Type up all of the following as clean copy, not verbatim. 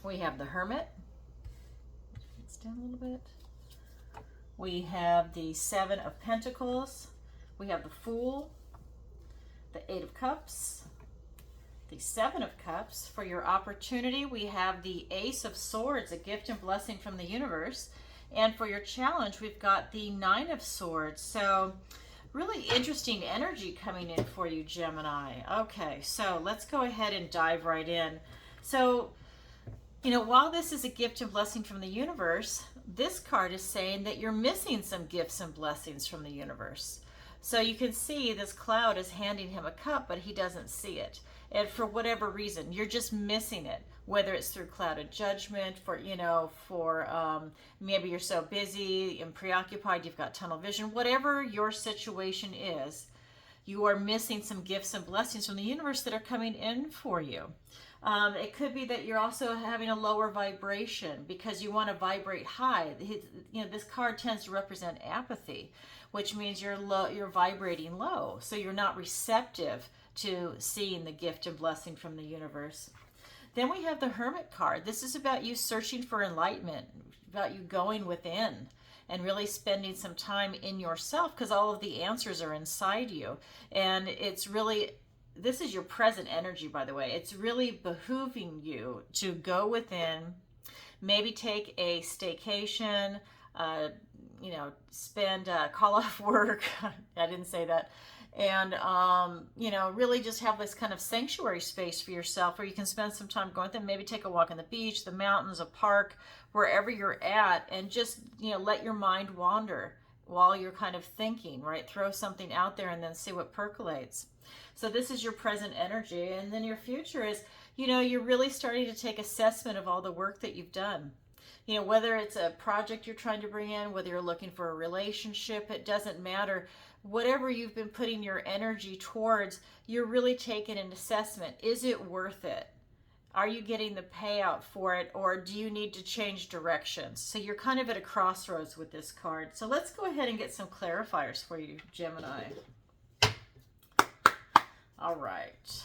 We have the Hermit. It's down a little bit. We have the Seven of Pentacles. We have the Fool, the Eight of Cups, the Seven of Cups. For your opportunity, we have the Ace of Swords, a gift and blessing from the universe. And for your challenge, we've got the Nine of Swords. So really interesting energy coming in for you, Gemini. Okay, so let's go ahead and dive right in. So, you know, while this is a gift and blessing from the universe, this card is saying that you're missing some gifts and blessings from the universe. So you can see this cloud is handing him a cup, but he doesn't see it. And for whatever reason, you're just missing it, whether it's through clouded judgment, maybe you're so busy and preoccupied, you've got tunnel vision, whatever your situation is, you are missing some gifts and blessings from the universe that are coming in for you. It could be that you're also having a lower vibration because you want to vibrate high. This card tends to represent apathy, which means you're vibrating low, so you're not receptive to seeing the gift and blessing from the universe. Then we have the Hermit card. This is about you searching for enlightenment, about you going within and really spending some time in yourself, because all of the answers are inside you. And this is your present energy, by the way. It's really behooving you to go within, maybe take a staycation, call off work. I didn't say that. And, really just have this kind of sanctuary space for yourself where you can spend some time going within, maybe take a walk on the beach, the mountains, a park, wherever you're at, and just, let your mind wander while you're kind of thinking, right? Throw something out there and then see what percolates. So this is your present energy. And then your future is, you're really starting to take assessment of all the work that you've done. Whether it's a project you're trying to bring in, whether you're looking for a relationship, it doesn't matter. Whatever you've been putting your energy towards, you're really taking an assessment. Is it worth it? Are you getting the payout for it, or do you need to change directions? So you're kind of at a crossroads with this card. So let's go ahead and get some clarifiers for you, Gemini. All right.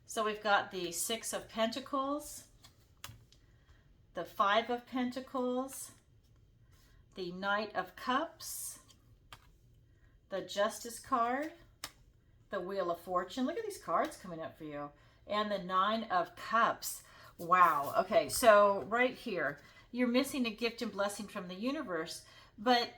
So we've got the Six of Pentacles, the Five of Pentacles, the Knight of Cups, the Justice card, the Wheel of Fortune. Look at these cards coming up for you. And the Nine of Cups. Wow. Okay, so right here, you're missing a gift and blessing from the universe, but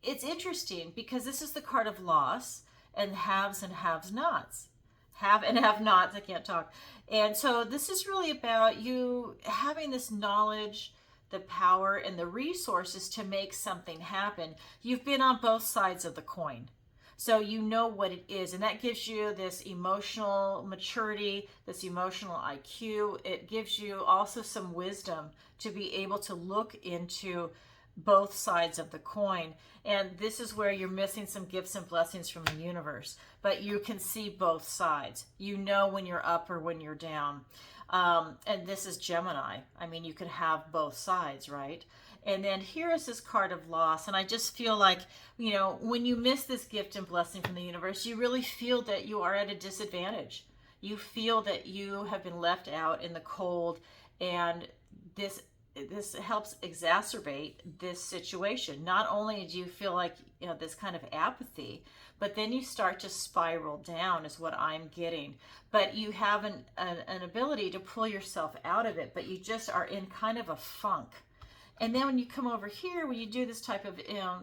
it's interesting because this is the card of loss and haves and have-nots. Have and have-nots, I can't talk. And so this is really about you having this knowledge, the power, and the resources to make something happen. You've been on both sides of the coin. So you know what it is, and that gives you this emotional maturity, this emotional IQ. It gives you also some wisdom to be able to look into both sides of the coin. And this is where you're missing some gifts and blessings from the universe. But you can see both sides. You know when you're up or when you're down. And this is Gemini. I mean, you can have both sides, right? And then here is this card of loss. And I just feel like, when you miss this gift and blessing from the universe, you really feel that you are at a disadvantage. You feel that you have been left out in the cold, and this helps exacerbate this situation. Not only do you feel like, this kind of apathy, but then you start to spiral down is what I'm getting. But you have an ability to pull yourself out of it, but you just are in kind of a funk. And then when you come over here, when you do this type of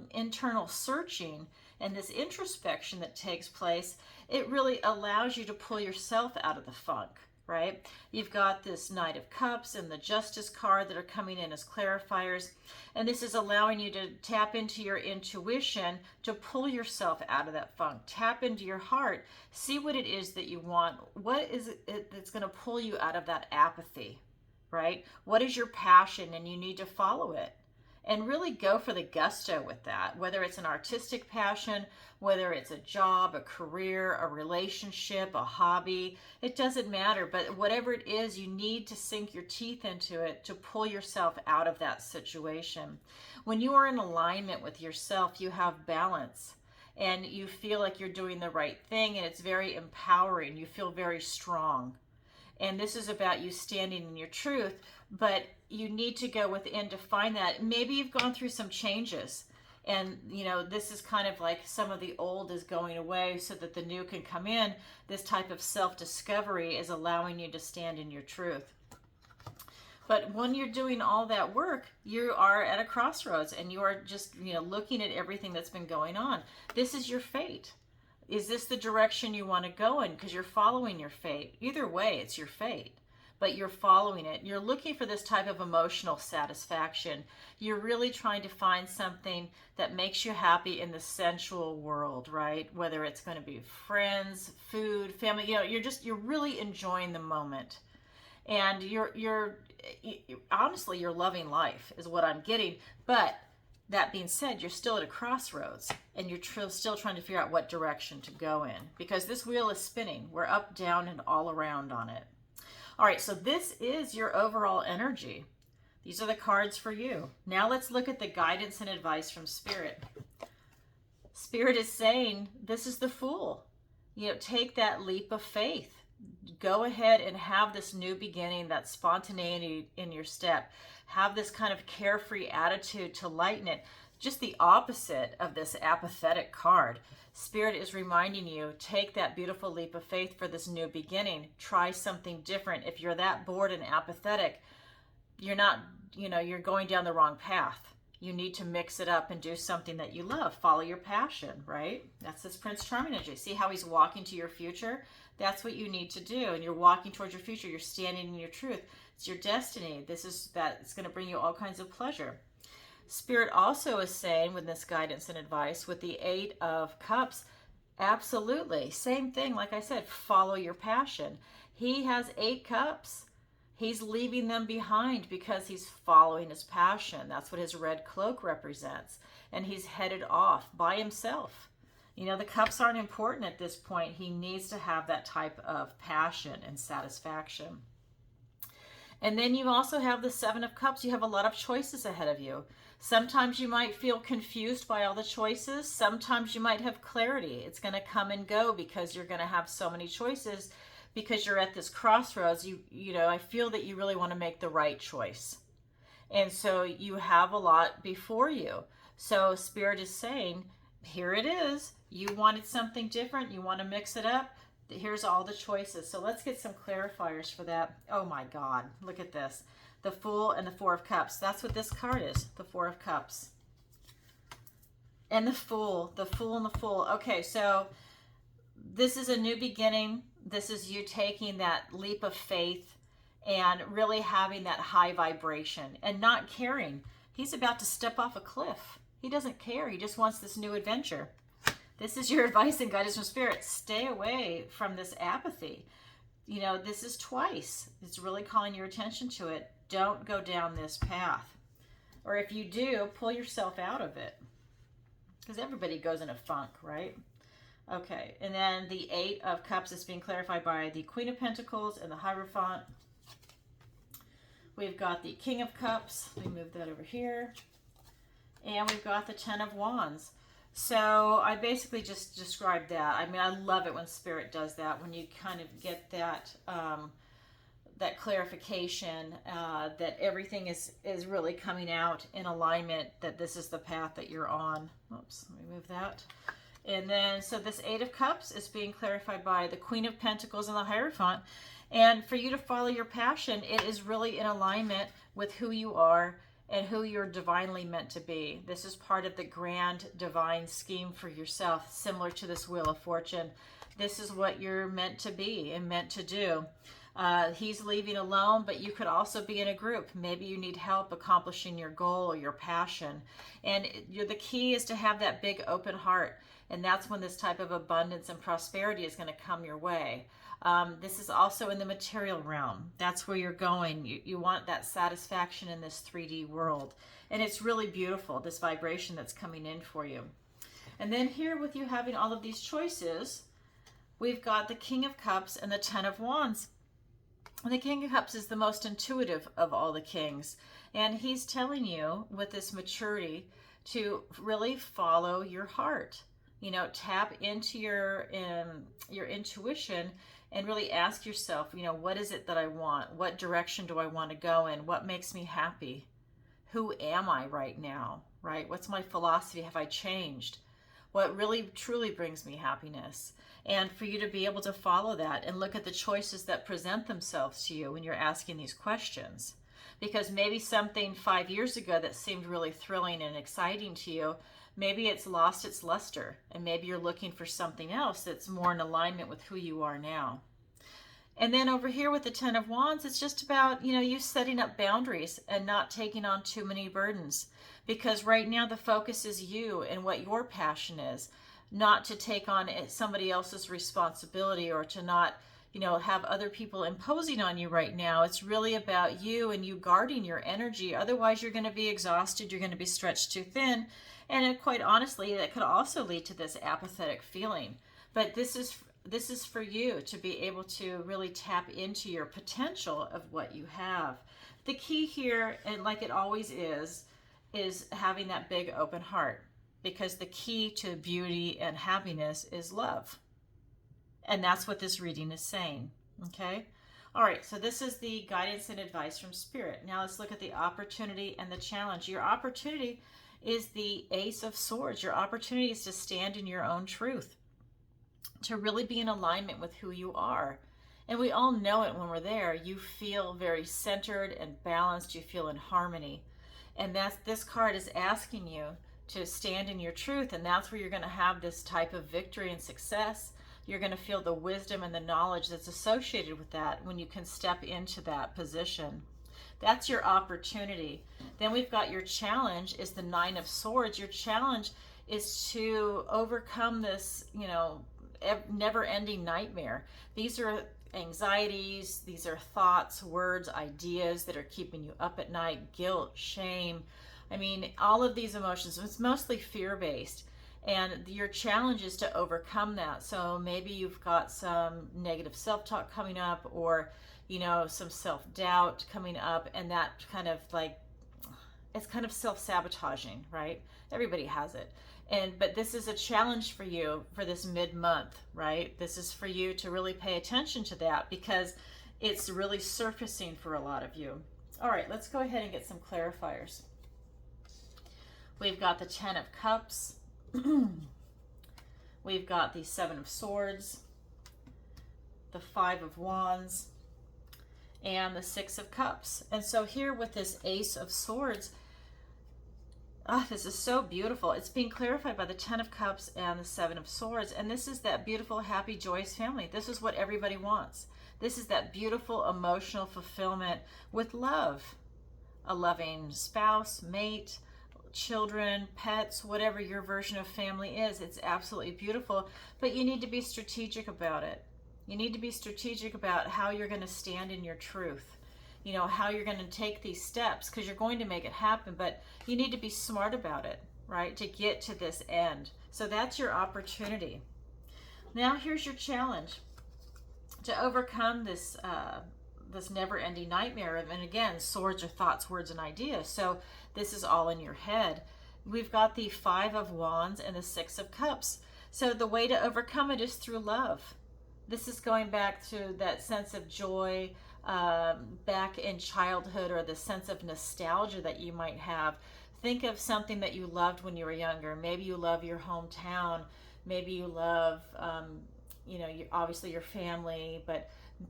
internal searching and this introspection that takes place, it really allows you to pull yourself out of the funk, right? You've got this Knight of Cups and the Justice card that are coming in as clarifiers. And this is allowing you to tap into your intuition to pull yourself out of that funk. Tap into your heart. See what it is that you want. What is it that's going to pull you out of that apathy? Right? What is your passion, and you need to follow it and really go for the gusto with that, whether it's an artistic passion, whether it's a job, a career, a relationship, a hobby, it doesn't matter. But whatever it is, you need to sink your teeth into it to pull yourself out of that situation. When you are in alignment with yourself, you have balance and you feel like you're doing the right thing, and it's very empowering. You feel very strong. And this is about you standing in your truth, but you need to go within to find that. Maybe you've gone through some changes, and this is kind of like some of the old is going away so that the new can come in. This type of self-discovery is allowing you to stand in your truth. But when you're doing all that work, you are at a crossroads, and you are just looking at everything that's been going on. This is your fate. Is this the direction you want to go in? Because you're following your fate. Either way, it's your fate, but you're following it. You're looking for this type of emotional satisfaction. You're really trying to find something that makes you happy in the sensual world, right? Whether it's going to be friends, food, family, you're really enjoying the moment. And you're honestly, you're loving life is what I'm getting. But that being said, you're still at a crossroads, and you're still trying to figure out what direction to go in, because this wheel is spinning. We're up, down, and all around on it. All right, so this is your overall energy. These are the cards for you. Now let's look at the guidance and advice from Spirit. Spirit is saying, this is the Fool. Take that leap of faith. Go ahead and have this new beginning, that spontaneity in your step. Have this kind of carefree attitude to lighten it. Just the opposite of this apathetic card. Spirit is reminding you, take that beautiful leap of faith for this new beginning. Try something different. If you're that bored and apathetic, you're not, you're going down the wrong path. You need to mix it up and do something that you love. Follow your passion, right? That's this Prince Charming energy. See how he's walking to your future? That's what you need to do. And you're walking towards your future. You're standing in your truth. It's your destiny. It's going to bring you all kinds of pleasure. Spirit also is saying, with this guidance and advice, with the 8 of Cups, absolutely. Same thing, like I said, follow your passion. He has 8 cups. He's leaving them behind because he's following his passion. That's what his red cloak represents. And he's headed off by himself. The cups aren't important at this point. He needs to have that type of passion and satisfaction. And then you also have the 7 of Cups. You have a lot of choices ahead of you. Sometimes you might feel confused by all the choices. Sometimes you might have clarity. It's going to come and go because you're going to have so many choices, because you're at this crossroads. I feel that you really want to make the right choice. And so you have a lot before you. So Spirit is saying, here it is. You wanted something different. You want to mix it up. Here's all the choices. So let's get some clarifiers for that. Oh my God, look at this. The Fool and the 4 of Cups. That's what this card is, the 4 of Cups. And the Fool and the Fool. Okay, so this is a new beginning. This is you taking that leap of faith and really having that high vibration and not caring. He's about to step off a cliff. He doesn't care. He just wants this new adventure. This is your advice and guidance from Spirit. Stay away from this apathy. This is twice. It's really calling your attention to it. Don't go down this path. Or if you do, pull yourself out of it. Because everybody goes in a funk, right? Okay, and then the 8 of Cups is being clarified by the Queen of Pentacles and the Hierophant. We've got the King of Cups. Let me move that over here. And we've got the 10 of Wands. So I basically just described that. I mean, I love it when Spirit does that, when you kind of get that that clarification, that everything is really coming out in alignment, that this is the path that you're on. Oops, let me move that. And then, so this 8 of Cups is being clarified by the Queen of Pentacles and the Hierophant. And for you to follow your passion, it is really in alignment with who you are and who you're divinely meant to be. This is part of the grand divine scheme for yourself, similar to this Wheel of Fortune. This is what you're meant to be and meant to do. He's leaving alone, but you could also be in a group. Maybe you need help accomplishing your goal or your passion. And the key is to have that big open heart. And that's when this type of abundance and prosperity is going to come your way. This is also in the material realm. That's where you're going. You want that satisfaction in this 3D world. And it's really beautiful, this vibration that's coming in for you. And then here, with you having all of these choices, we've got the King of Cups and the 10 of Wands. And the King of Cups is the most intuitive of all the kings. And he's telling you, with this maturity, to really follow your heart. Tap into your intuition and really ask yourself, what is it that I want? What direction do I want to go in? What makes me happy? Who am I right now, right? What's my philosophy? Have I changed? What really truly brings me happiness? And for you to be able to follow that and look at the choices that present themselves to you when you're asking these questions. Because maybe something 5 years ago that seemed really thrilling and exciting to you, maybe it's lost its luster, and maybe you're looking for something else that's more in alignment with who you are now. And then over here with the Ten of Wands, it's just about, you setting up boundaries and not taking on too many burdens. Because right now the focus is you and what your passion is, not to take on somebody else's responsibility or to not, have other people imposing on you right now. It's really about you and you guarding your energy. Otherwise, you're going to be exhausted. You're going to be stretched too thin. And quite honestly, that could also lead to this apathetic feeling. But this is for you to be able to really tap into your potential of what you have. The key here, and like it always is having that big open heart, because the key to beauty and happiness is love. And that's what this reading is saying, okay? All right, so this is the guidance and advice from Spirit. Now let's look at the opportunity and the challenge. Your opportunity is the Ace of Swords. Your opportunity is to stand in your own truth, to really be in alignment with who you are. And we all know it when we're there. You feel very centered and balanced. You feel in harmony. And this card is asking you to stand in your truth, and that's where you're going to have this type of victory and success. You're going to feel the wisdom and the knowledge that's associated with that when you can step into that position. That's your opportunity. Then we've got your challenge is the Nine of Swords. Your challenge is to overcome this, never-ending nightmare. These are anxieties, these are thoughts, words, ideas that are keeping you up at night, guilt, shame. I mean, all of these emotions, it's mostly fear-based. And your challenge is to overcome that. So maybe you've got some negative self-talk coming up, or, some self-doubt coming up, and that kind of it's kind of self-sabotaging, right? Everybody has it. But this is a challenge for you for this mid-month, right? This is for you to really pay attention to that, because it's really surfacing for a lot of you. All right, let's go ahead and get some clarifiers. We've got the Ten of Cups. We've got the Seven of Swords, the Five of Wands, and the Six of Cups. And so here with this Ace of Swords, this is so beautiful. It's being clarified by the Ten of Cups and the Seven of Swords. And this is that beautiful, happy, joyous family. This is what everybody wants. This is that beautiful emotional fulfillment with love. A loving spouse, mate, children, pets, whatever your version of family is. It's absolutely beautiful, but you need to be strategic about it. You need to be strategic about how you're going to stand in your truth. How you're going to take these steps, because you're going to make it happen, but you need to be smart about it, right, to get to this end. So that's your opportunity. Now here's your challenge. To overcome this never-ending nightmare, and again, swords are thoughts, words, and ideas, so this is all in your head. We've got the Five of Wands and the Six of Cups. So the way to overcome it is through love. This is going back to that sense of joy, back in childhood, or the sense of nostalgia that you might have. Think of something that you loved when you were younger. Maybe you love your hometown. Maybe you love, obviously your family, but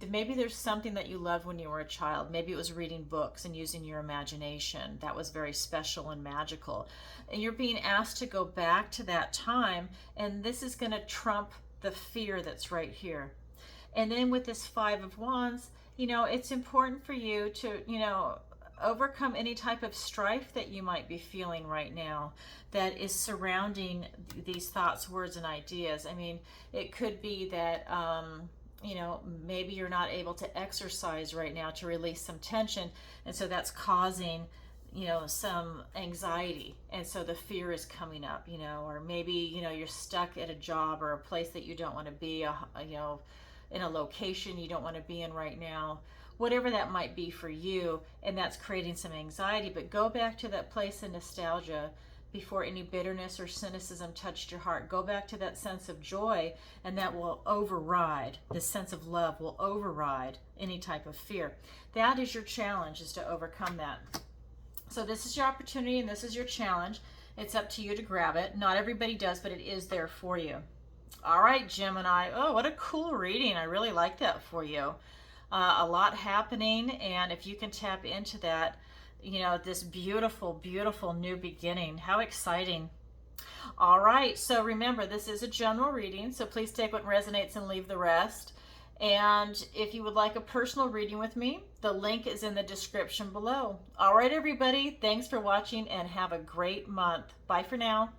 maybe there's something that you loved when you were a child. Maybe it was reading books and using your imagination. That was very special and magical. And you're being asked to go back to that time, and this is going to trump the fear that's right here. And then with this Five of Wands, it's important for you to, overcome any type of strife that you might be feeling right now that is surrounding these thoughts, words, and ideas. I mean, it could be that, maybe you're not able to exercise right now to release some tension, and so that's causing, some anxiety, and so the fear is coming up, or maybe, you're stuck at a job or a place that you don't want to be, in a location you don't want to be in right now, whatever that might be for you, and that's creating some anxiety. But go back to that place of nostalgia, before any bitterness or cynicism touched your heart. Go back to that sense of joy, and that will override, this sense of love will override any type of fear. That is your challenge, is to overcome that. So this is your opportunity and this is your challenge. It's up to you to grab it. Not everybody does, but it is there for you. All right, Gemini. Oh, what a cool reading. I really like that for you. A lot happening, and if you can tap into that, you know, this beautiful, beautiful new beginning. How exciting. All right, so remember, this is a general reading, so please take what resonates and leave the rest. And if you would like a personal reading with me, the link is in the description below. All right, everybody, thanks for watching and have a great month. Bye for now.